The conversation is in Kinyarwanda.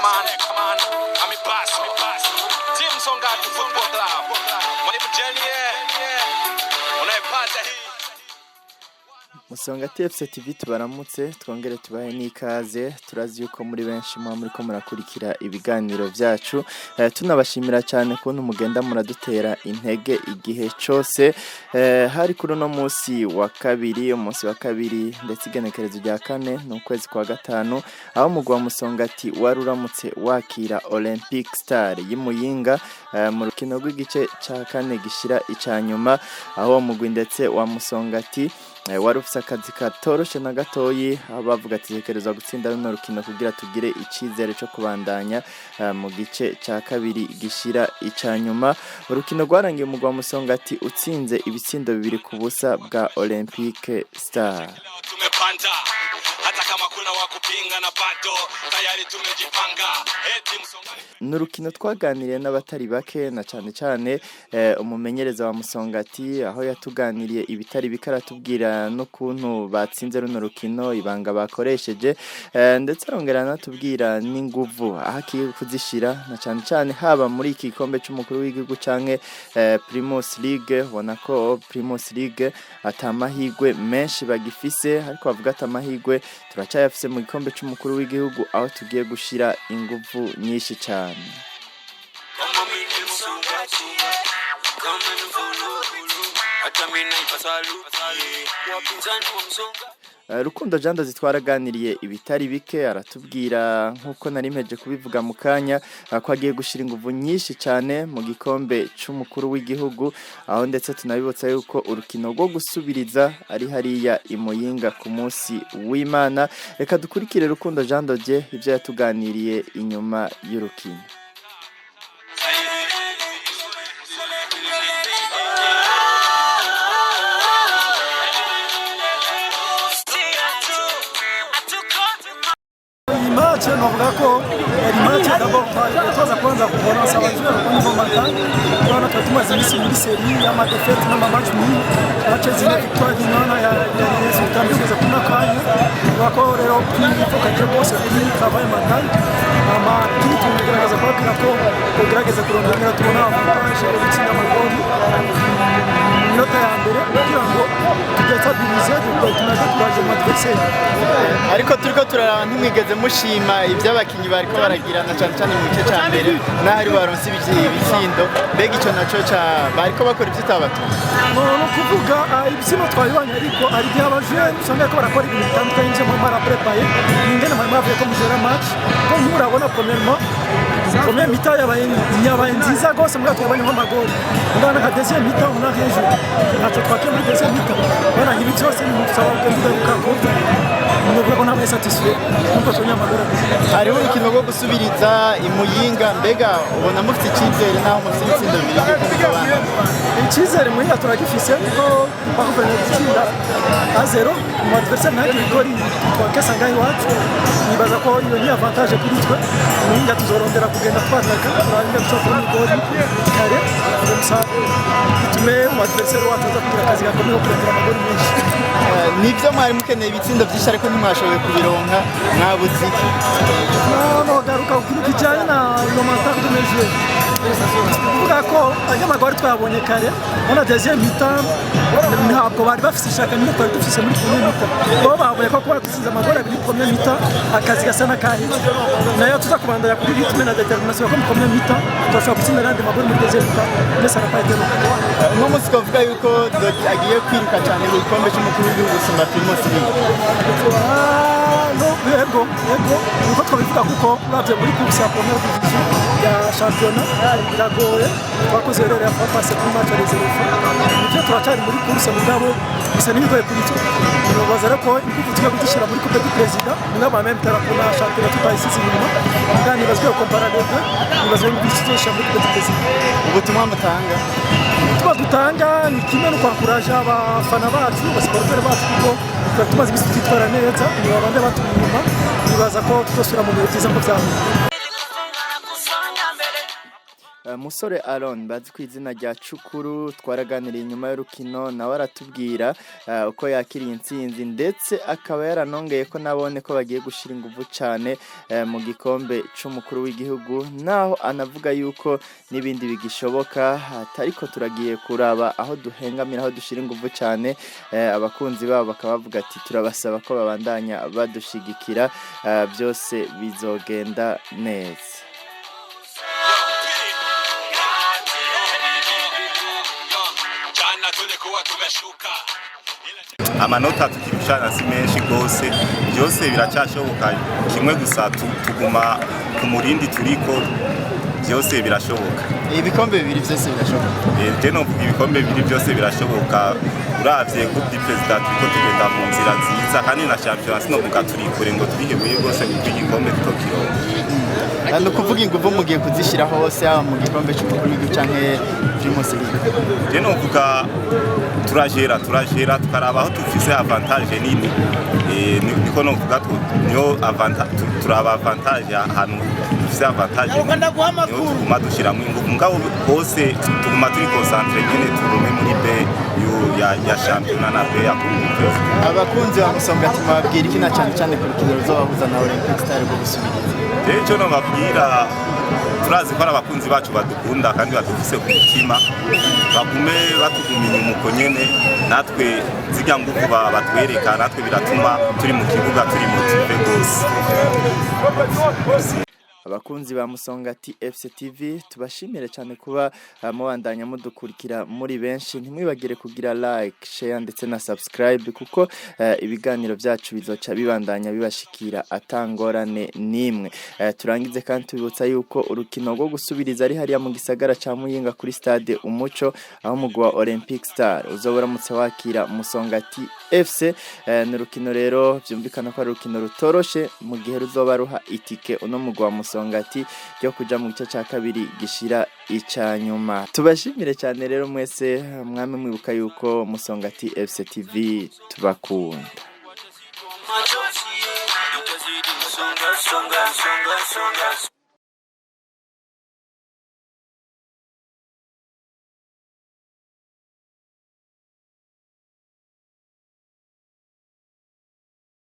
come on. I'm a boss. Team Songati Football Club. Mwalimu Jenny, unaipata hii. Musongati FC TV tubaramutse twongere tubahe n'ikaze turazi yuko muri benshi muri ko murakurikira ibiganiro byacu tunabashimira cyane kuntu mugenda muradutera intege igihe cyose hari kuri no munsi wa kabiri ndetse igenekerezo rya kane no kwezi kwa gatanu aho mugwa Musongati waruramutse wakira Olympic Star y'Imuyinga mu rukino rw'igice cya kane gishira icanyuma aho mugwi ndetse wa Musongati warufisa akazi katoroshe na gatoyi abavuga ati zekereza gutsinda runo rukino kugira tugire icizere cyo kubandanya mu gice cya kabiri gishira icanyuma urukino rwarangiye umugwa Musongati utsinze ibitsindo 2-0 bwa Olympic Star. Hata kama kuna wakupinga na bado tayari tumejipanga n'urukino twaganiriye n'abatari bake na cyane umumenyereza wa Musongati aho yatuganiriye ibitari bikaratubwira no kuntu batsinze runo rukino ibanga bakoresheje ndetse arongera natubwira n'inguvu ahakiye kuzishira na cyane haba muri iki gikombe cy'umukuru w'igihugu canke Primus League bonako Primus League atamahigwe menshi bagifise ariko bavuga atamahigwe turacayafise mu gikombe cy'umukuru w'igihugu aho tugiye gushira inguvu nyinshi cyane. Rukundo Janda zitwaraganiriye ibitari bike aratubwira nkuko nari mpeje kubivuga mu kanya ko agiye gushira inguvu nyinshi cyane mu gikombe cy'umukuru w'igihugu aho ndetse tunabibotsa yuko urukino rwo gusubiriza ari hariya Imuyinga ku munsi w'Imana. Reka dukurikire Rukundo Janda je ibyo yatuganiriye inyuma y'urukino. Navuga ko yari match d'abord twaza kwanza kubona sabaje kwa Mata twana tumaze imisi muri serie ya madefete na match ni match zine victoire n'ana ya resultat biza kuna kanya wako rero ifoka je bose kuri travail matin ama kitu tunagerageza ko kugerageza kurondera tubona avantage yo gutsinda amagoli minota ya mbere kugira ngo tugetsabilize tunaje mu adversaire ariko turiko turaraba ntimwigeze mushima iby'abakinyi bariko baragirana cyane mu gice cya mbere n'ahari baronse ibitsindo mbega icyo naco bariko bakora iby'itabato no kuvuga ibisimo twabibanye ariko ari by'abajene usanga ko barakora ibintu bitandukanye nje muri mara préparer ingene muri mara ko mujera match ko murabona premièrement mita yabaye nziza gose muri twabanye nko magoli ndana ka deuxième mita una hejuru naco twakira muri deuxième mita bana ibi cyose ni musaba kugaruka ko nubwo ko ntabwo satisfait nuko sonya magora hariho urukino rwo gusubiriza Imuyinga mbega ubona mufite icyizere naho mufite itsindo 2 icyizere muri turagifise ko bakuvanye gutsinda a 0 mu adversaire nagi goli twakesa ngai wacu nibaza ko iyo ni avantage kuri twe Imuyinga tuzorondera kugenda twataka turangije gushaka goli kare gusa tume mu adversaire wacu azakugira akazi gakomeye ko kugira amagoli menshi nibyo mwari mukeneye ibitsindo byinshi ariko ntimwashoboye kubironka mwabuze no garuka kujyana na Romantar de Meje kuvuga ko abanyamaguru twabonye kare ona deuxième mi-temps ntabwo bari bafise ishaka n'uko twari dufise muri première mi-temps bo babonye ko kuba dusize amaguru muri première mi-temps akazi gasa n'akahise nayo tuza kubandanya kuri rythme na determination ko muri première mi-temps twashobora gutsinda n'andi maguru muri deuxième mi-temps mais ça n'a pas été le cas no musikavuga yuko agiye kwiruka cyane mu gikombe cy'umukuru w'igihugu gusumba Primus League yego uko twabivuga kuko uravye muri course ya première division ya championnat biragoye twakoze rero ya passe kuri match les éléphants ivyo turacari muri course mugabo bisa n'ibigoye kuri twe nibaza rero ko ingufu tugiye kudushyira muri coupe du président mugabo même tara pour la championnat tutayisize inyuma kandi bazwiye comparer les deux nibazwe n'ibishishya muri coupe du président ubutumwa mutanga dutanga ni kimwe no kwakuraje abafana bacu basporteri bacu kuko tumaze imisi twitwara neza ni babande batuma nibaza ko tutosura mu bihe byiza ko byaho Musore Aaron bazi ku izina rya Cukuru twaraganiriye inyuma y'urukino nawe aratubwira uko yakiriye intsinzi ndetse akaba yaranongeye ko nabone ko bagiye gushira ingufu cyane mu gikombe c'umukuru w'igihugu naho anavuga yuko nibindi bigishoboka atariko turagiye kuraba aho duhengamira aho dushira ingufu cyane abakunzi babo bakaba bavuga ati turabasaba ko babandanya badushigikira byose bizogenda neza. Amanota tukirushana si menshi gose byose biracyashoboka kimwe gusa tuguma ku murindi turiko byose birashoboka. Ibikombe bibiri byose birashoboka. Je no ibikombe bibiri byose birashoboka uravye ko president ko tugenda mu nzira nziza kandi na champions no mugaturikure ngo turihebuye gose igikombe tutokironka. Kandi kuvuga ingufu mugiye kuzishira hose mu gikombe cy'umukuru w'igihugu canke Primus League. Je no vuga turajera tukaraba aho tufise avantage nini niko no vuga niyo avantage turaba avantage ahantu tufise avantage tuguma dushiramo ingufu ngabo hose tuguma turi concentre nyene turume muri B ya championnat na B ya coupe. Abakunzi ba Musongati mabwira iki na cyane ku rukino ruzobahuza na Olympic Star rwo gusubiriza. Ejo no babwira turazi ko abakunzi bacu badukunda kandi badufise ku mutima bagume batuguma inyuma uko nyene natwe zirya ngufu batwereka natwe biratuma turi mu kibuga turi motive gose. Abakunzi ba Musongati FC TV tubashimire cyane kuba mubandanya mudukurikira muri benshi ntimwibagire kugira like share ndetse na subscribe kuko ibiganiro byacu bizoca bibandanya bibashikira atangorane nimwe. Turangize kandi tubibutsa yuko urukino rwo gusubiriza ari hariya mu gisagara ca Muyinga kuri stade Umuco aho mugwi wa Olympic Star uzoboramutse wakira Musongati FC. N'urukino rero byumvikana ko ari urukino rutoroshe mu gihe ruzoba ruha itike uno mugwi wa Musongati ryo kuja mu gice ca kabiri gishira icanyuma. Tubashimire cyane rero mwese mwame mwibuka yuko Musongati FC TV tubakunda. Songa.